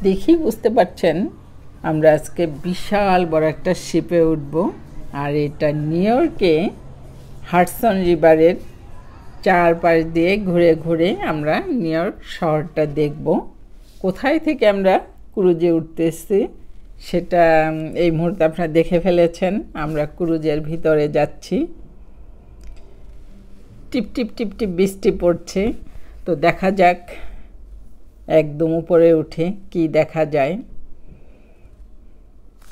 দেখি বুঝতে পারছেন আমরা আজকে বিশাল বড় একটা শিপে উঠব আর এটা নিউ ইয়র্কে হাডসন রিভারের চারপাশ দিয়ে ঘুরে ঘুরে আমরা নিউ ইয়র্ক শহরটা দেখব। কোথায় থেকে আমরা ক্রুজে উঠতেছি সেটা এই মুহূর্তে আপনারা দেখে ফেলেছেন। আমরা ক্রুজের ভিতরে যাচ্ছি, টিপ টিপ টিপ টিপ বৃষ্টি পড়ছে। তো দেখা যাক একদম উপরে উঠে কি দেখা যায়।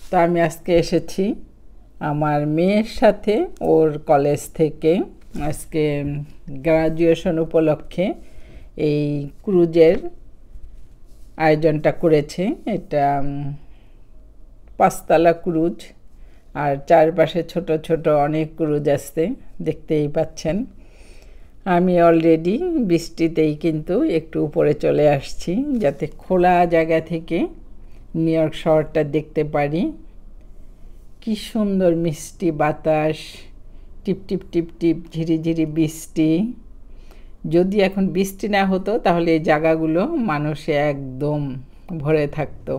তো আমি আজকে এসেছি আমার মেয়ের সাথে, ওর কলেজ থেকে আজকে গ্রাজুয়েশন উপলক্ষে এই ক্রুজের আয়োজনটা করেছে। এটা 5 তলা ক্রুজ আর চারপাশে ছোট ছোট অনেক ক্রুজ আছে, দেখতেই পাচ্ছেন। আমি অলরেডি বৃষ্টিতেই কিন্তু একটু উপরে চলে আসছি যাতে খোলা জায়গা থেকে নিউ ইয়র্ক শহরটা দেখতে পারি। কি সুন্দর মিষ্টি বাতাস, টিপ টিপ টিপ টিপ ঝিরিঝিরি বৃষ্টি। যদি এখন বৃষ্টি না হতো তাহলে এই জায়গাগুলো মানুষে একদম ভরে থাকতো।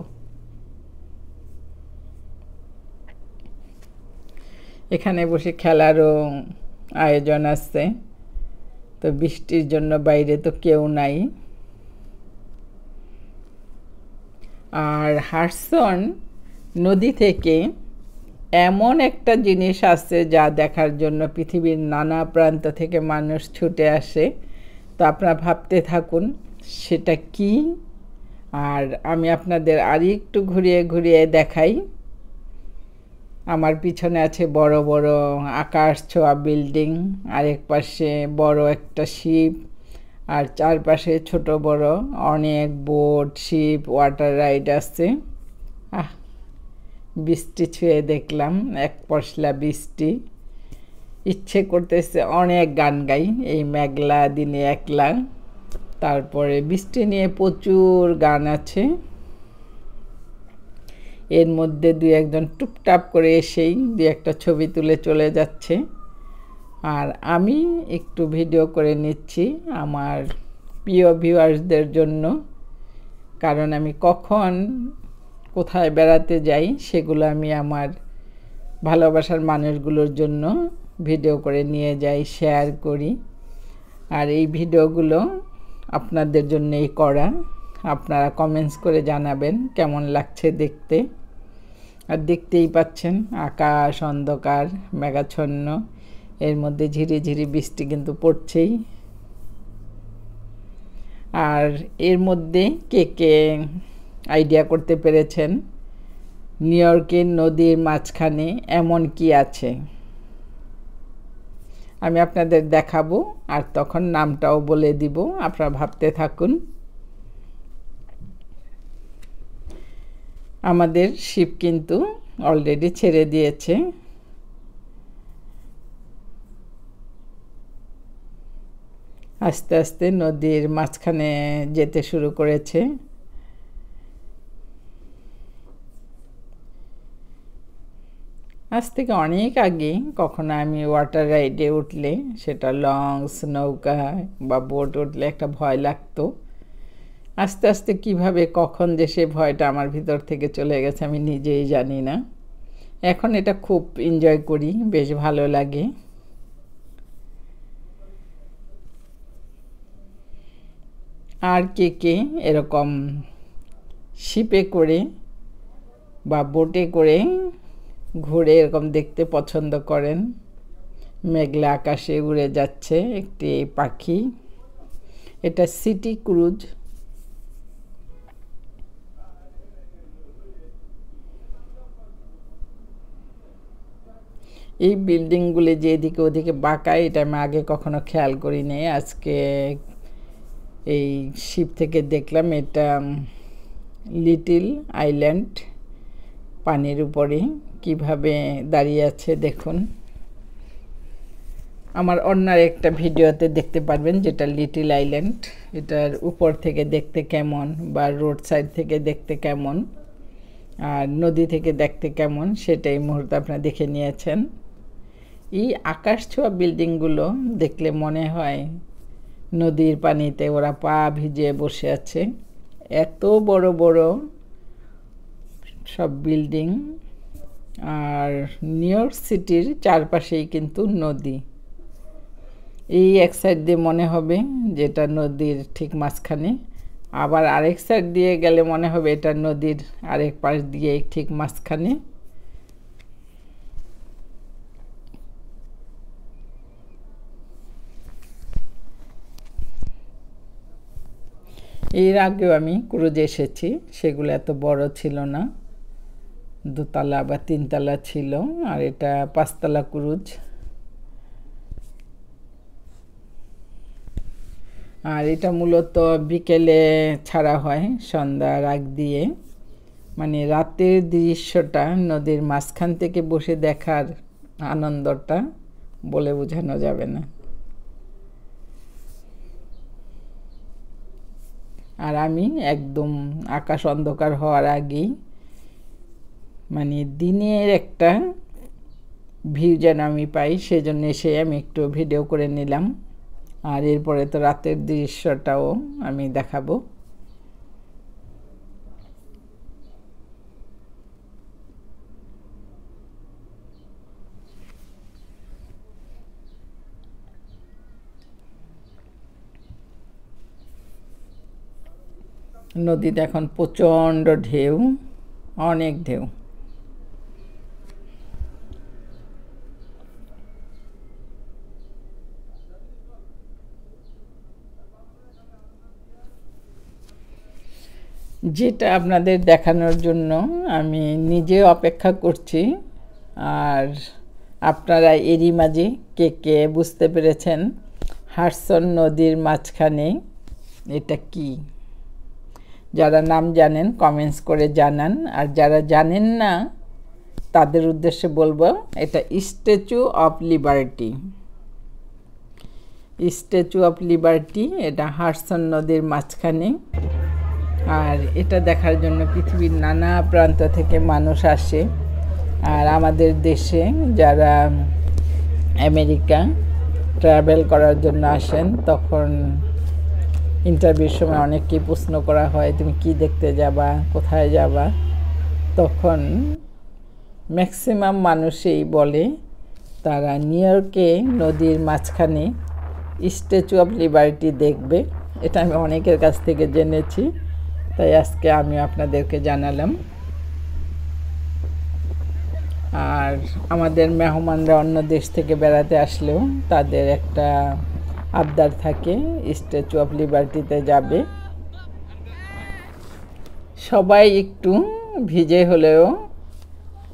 এখানে বসে খেলারও আয়োজন আছে, তো বৃষ্টির জন্য বাইরে তো কেউ নাই। আর হাডসন নদী থেকে এমন একটা জিনিস আছে যা দেখার জন্য পৃথিবীর নানা প্রান্ত থেকে মানুষ ছুটে আসে। তো আপনারা ভাবতে থাকুন সেটা কি, আর আমি আপনাদের আরেকটু ঘুরিয়ে ঘুরিয়ে দেখাই। আমার পিছনে আছে বড় বড় আকাশ ছোঁয়া বিল্ডিং, আরেক পাশে বড় একটা শিপ, আর চারপাশে ছোট বড় অনেক বোট, শিপ, ওয়াটার রাইড আছে। বৃষ্টি ছুঁয়ে দেখলাম, এক পশলা বৃষ্টি। ইচ্ছে করতেছে অনেক গান গাই এই মেঘলা দিনে একলা। তারপরে বৃষ্টি নিয়ে প্রচুর গান আছে, এর মধ্যে দুই একজন টুপটাপ করে এসেই দুই একটা ছবি তুলে চলে যাচ্ছে। আর আমি একটু ভিডিও করে নিচ্ছি আমার প্রিয় ভিউয়ার্সদের জন্য, কারণ আমি কখন কোথায় বেড়াতে যাই সেগুলো আমি আমার ভালোবাসার মানুষগুলোর জন্য ভিডিও করে নিয়ে যাই, শেয়ার করি। আর এই ভিডিওগুলো আপনাদের জন্যই করা। আপনারা কমেন্টস করে জানাবেন কেমন লাগছে দেখতে। আর দেখতেই পাচ্ছেন আকাশ অন্ধকার মেঘাচ্ছন্ন, এর মধ্যে ঝিরিঝিরি বৃষ্টি কিন্তু পড়ছেই। আর এর মধ্যে কে কে আইডিয়া করতে পেরেছেন নিউ ইয়র্কের নদীর মাঝখানে এমন কি আছে, আমি আপনাদের দেখাবো আর তখন নামটাও বলে দিব, আপনারা ভাবতে থাকুন। আমাদের শিপ কিন্তু অলরেডি ছেড়ে দিয়েছে। আস্তে আস্তে নদীর মাঝখানে যেতে শুরু করেছে। আজ থেকে অনেক আগে কখনো আমি ওয়াটার রাইডে উঠলে, সেটা লঞ্চ, নৌকা বা বোট উঠলে একটা ভয় লাগতো। আস্তে আস্তে কিভাবে কখন যে সে ভয়টা আমার ভিতর থেকে চলে গেছে আমি নিজেই জানি না। এখন এটা খুব এনজয় করি, বেশ ভালো লাগে। আর কে কে এরকম শিপে করে বা বোটে করে ঘুরে এরকম দেখতে পছন্দ করেন? মেঘলা আকাশে উড়ে যাচ্ছে একটি পাখি, এটা সিটি ক্রুজ। এই বিল্ডিংগুলি যে এদিকে ওদিকে বাঁকা, এটা আমি আগে কখনো খেয়াল করিনি, আজকে এই শিপ থেকে দেখলাম। এটা লিটল আইল্যান্ড, পানির উপরে কিভাবে দাঁড়িয়ে আছে দেখুন। আমার অন্য একটা ভিডিওতে দেখতে পারবেন যেটা লিটল আইল্যান্ড, এটার উপর থেকে দেখতে কেমন বা রোড সাইড থেকে দেখতে কেমন আর নদী থেকে দেখতে কেমন সেটা এই মুহূর্তে আপনারা দেখে নিয়েছেন। এই আকাশ ছোঁয়া বিল্ডিংগুলো দেখলে মনে হয় নদীর পানিতে ওরা পা ভিজিয়ে বসে আছে। এত বড় বড় সব বিল্ডিং, আর নিউ ইয়র্ক সিটির চারপাশেই কিন্তু নদী। এই এক সাইড দিয়ে মনে হবে যেটা নদীর ঠিক মাঝখানে, আবার আরেক সাইড দিয়ে গেলে মনে হবে এটা নদীর আরেক পাশ দিয়ে ঠিক মাঝখানে। এর আগেও আমি ক্রুজে এসেছি, সেগুলো এত বড় ছিল না, 2 তলা বা 3 তলা ছিল, আর এটা 5 তলা ক্রুজ। আর এটা মূলত বিকেলে ছাড়া হয়, সন্ধ্যার আগ দিয়ে, মানে রাতের দৃশ্যটা নদীর মাঝখান থেকে বসে দেখার আনন্দটা বলে বোঝানো যাবে না। আর আমি একদম আকাশ অন্ধকার হওয়ার আগেই, মানে দিনের একটা ভিউ যেন আমি পাই, সেজন্য এসে আমি একটু ভিডিও করে নিলাম। আর এরপরে তো রাতের দৃশ্যটাও আমি দেখাবো। নদীতে এখন প্রচণ্ড ঢেউ, অনেক ঢেউ। যেটা আপনাদের দেখানোর জন্য আমি নিজে অপেক্ষা করছি, আর আপনারা এরই মাঝে কে কে বুঝতে পেরেছেন হাডসন নদীর মাঝখানে এটা কি? যারা নাম জানেন কমেন্টস করে জানান, আর যারা জানেন না তাদের উদ্দেশ্যে বলবো এটা statue of liberty. Statue of liberty এটা হাডসন নদীর মাঝখানে। আর এটা দেখার জন্য পৃথিবীর নানা প্রান্ত থেকে মানুষ আসে। আর আমাদের দেশে যারা আমেরিকা ট্রাভেল করার জন্য আসেন, তখন ইন্টারভিউর সময় অনেককেই প্রশ্ন করা হয় তুমি কি দেখতে যাবা, কোথায় যাবা? তখন ম্যাক্সিমাম মানুষই বলে তারা নিউ ইয়র্কে নদীর মাঝখানে স্ট্যাচু অফ লিবার্টি দেখবে। এটা আমি অনেকের কাছ থেকে জেনেছি, তাই আজকে আমি আপনাদেরকে জানালাম। আর আমাদের মেহমানরা অন্য দেশ থেকে বেড়াতে আসলেও তাদের একটা আবদার থাকে স্ট্যাচু অফ লিবার্টিতে যাবে। সবাই একটু ভিজে হলেও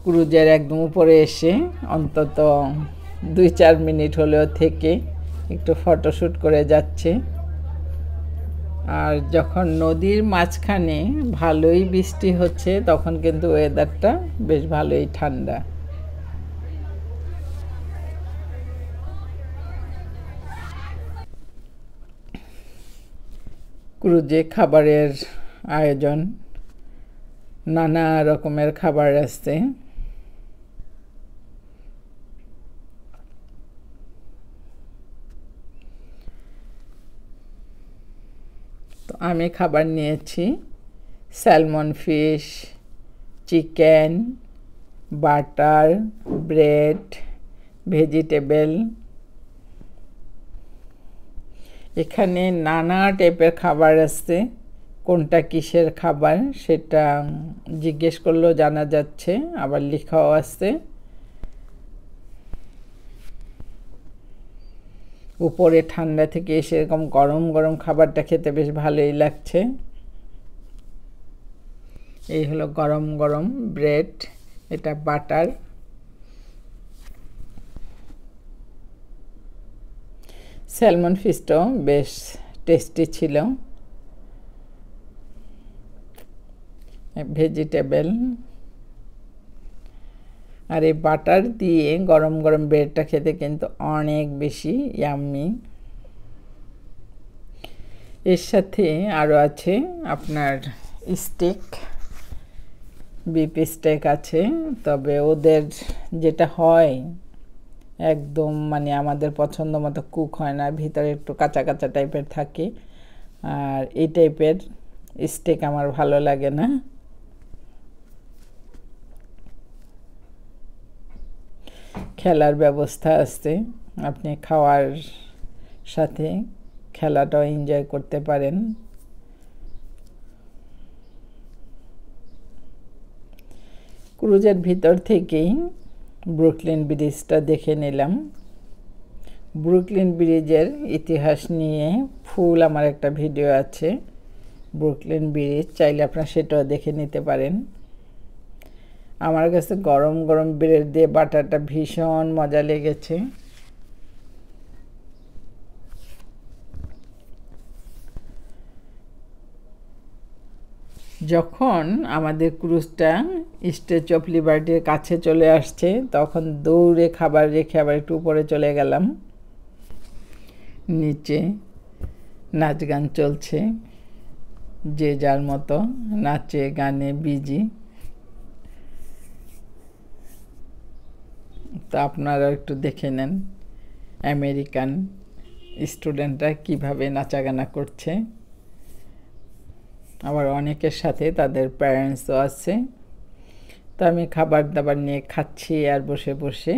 ক্রুজের একদম উপরে এসে অন্তত 2-4 মিনিট হলেও থেকে একটু ফটোশ্যুট করে যাচ্ছে। আর যখন নদীর মাঝখানে ভালোই বৃষ্টি হচ্ছে, তখন কিন্তু ওয়েদারটা বেশ ভালোই ঠান্ডা। ক্রুজে খাবারের আয়োজন, নানা রকমের খাবার আছে। তো আমি খাবার নিয়েছি salmon fish, chicken, butter, bread, vegetable. এখানে নানা টাইপের খাবার আছে, কোনটা কিসের খাবার সেটা জিজ্ঞেস করলেও জানা যাচ্ছে, আবার লেখাও আছে। উপরে ঠান্ডা থেকে এসে এরকম গরম গরম খাবারটা খেতে বেশ ভালোই লাগছে। এই হলো গরম গরম ব্রেড, এটা বাটার। স্যালমন ফিশটাও বেশ টেস্টি ছিল। ভেজিটেবল, আর এই বাটার দিয়ে গরম গরম ব্রেডটা খেতে কিন্তু অনেক বেশি ইয়াম্মি। এর সাথে আরও আছে আপনার স্টেক, বিফ স্টেক আছে, তবে ওদের যেটা হয় একদম মানে আমাদের পছন্দ মতো কুক হয় না, ভিতরে একটু কাঁচা কাঁচা টাইপের থাকে, আর এই টাইপের স্টেক আমার ভালো লাগে না। খেলার ব্যবস্থা আছে, আপনি খাওয়ার সাথে খেলাটাও এনজয় করতে পারেন। ক্রুজের ভিতর থেকেই ব্রুকলিন ব্রিজটা দেখে নিলাম। ব্রুকলিন ব্রিজের ইতিহাস নিয়ে ফুল আমার একটা ভিডিও আছে, ব্রুকলিন ব্রিজ, চাইলে আপনারা সেটাও দেখে নিতে পারেন। আমার কাছে গরম গরম ব্রেড দিয়ে বাটারটা ভীষণ মজা লেগেছে। যখন আমাদের ক্রুজটা স্ট্যাচু অফ লিবার্টির কাছে চলে আসছে, তখন দৌড়ে খাবার রেখে আবার একটু উপরে চলে গেলাম। নিচে নাচ গান চলছে, যে যার মতো নাচে গানে বিজি। তো আপনারা একটু দেখে নেন আমেরিকান স্টুডেন্টরা কিভাবে নাচাগানা করছে। আবার অনেকের সাথে তাদের প্যারেন্টসও আছে। তো আমি খাবার দাবার নিয়ে খাচ্ছি আর বসে বসে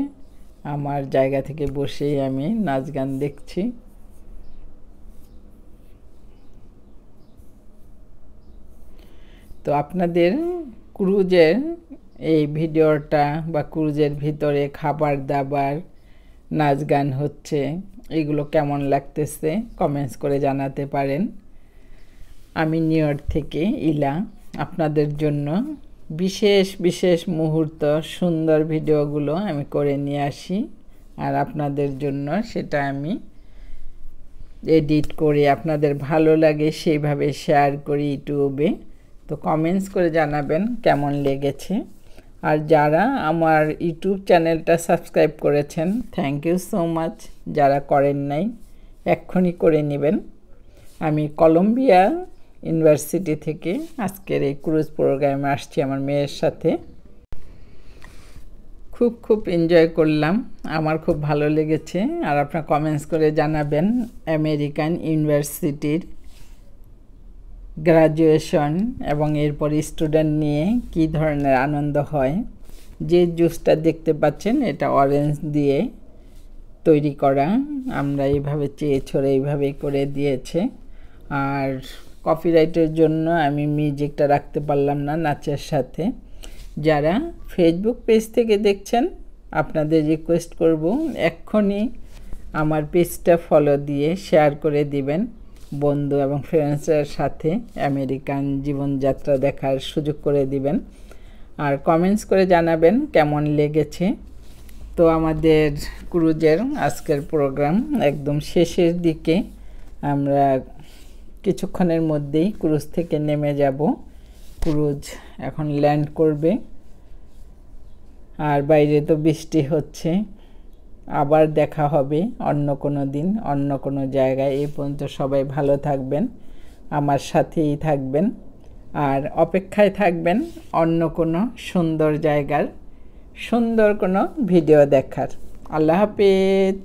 আমার জায়গা থেকে বসেই আমি নাচ গান দেখছি। তো আপনাদের ক্রুজের এই ভিডিওটা বা ক্রুজের ভিতরে খাবার দাবার নাচ গান হচ্ছে, এগুলো কেমন লাগতেছে কমেন্টস করে জানাতে পারেন। আমি নিউ ইয়র্ক থেকে ইলা আপনাদের জন্য বিশেষ বিশেষ মুহূর্ত সুন্দর ভিডিওগুলো আমি করে নিয়ে আসি, আর আপনাদের জন্য সেটা আমি এডিট করে আপনাদের ভালো লাগে সেইভাবে শেয়ার করি ইউটিউবে। তো কমেন্টস করে জানাবেন কেমন লেগেছে। আর যারা আমার ইউটিউব চ্যানেলটা সাবস্ক্রাইব করেছেন, থ্যাংক ইউ সো মাচ। যারা করেন নাই এক্ষুনি করে নেবেন। আমি কলম্বিয়া ইউনিভার্সিটি থেকে আজকের এই ক্রুজ প্রোগ্রামে আসছি আমার মেয়ের সাথে। খুব এনজয় করলাম, আমার খুব ভালো লেগেছে। আর আপনারা কমেন্টস করে জানাবেন আমেরিকান ইউনিভার্সিটির গ্রাজুয়েশন এবং এরপর স্টুডেন্ট নিয়ে কি ধরনের আনন্দ হয়। যে জুসটা দেখতে পাচ্ছেন এটা অরেঞ্জ দিয়ে তৈরি করা, আমরা এইভাবে চেয়ে ছড়ে এইভাবেই করে দিয়েছে। আর কপিরাইটের জন্য আমি মিউজিকটা রাখতে পারলাম না নাচের সাথে। যারা ফেসবুক পেজ থেকে দেখছেন, আপনাদের রিকোয়েস্ট করব এক্ষুনি আমার পেজটা ফলো দিয়ে শেয়ার করে দিবেন বন্ধু এবং ফ্রেন্ডসের সাথে, আমেরিকান জীবনযাত্রা দেখার সুযোগ করে দিবেন। আর কমেন্টস করে জানাবেন কেমন লেগেছে। তো আমাদের ক্রুজের আজকের প্রোগ্রাম একদম শেষের দিকে, আমরা কিছুক্ষণের মধ্যেই ক্রুজ থেকে নেমে যাব। ক্রুজ এখন ল্যান্ড করবে, আর বাইরে তো বৃষ্টি হচ্ছে। আবার দেখা হবে অন্য কোনো দিন অন্য কোনো জায়গায়। এই পর্যন্ত সবাই ভালো থাকবেন, আমার সাথেই থাকবেন, আর অপেক্ষায় থাকবেন অন্য কোনো সুন্দর জায়গার সুন্দর কোনো ভিডিও দেখার। আল্লাহ হাফেজ।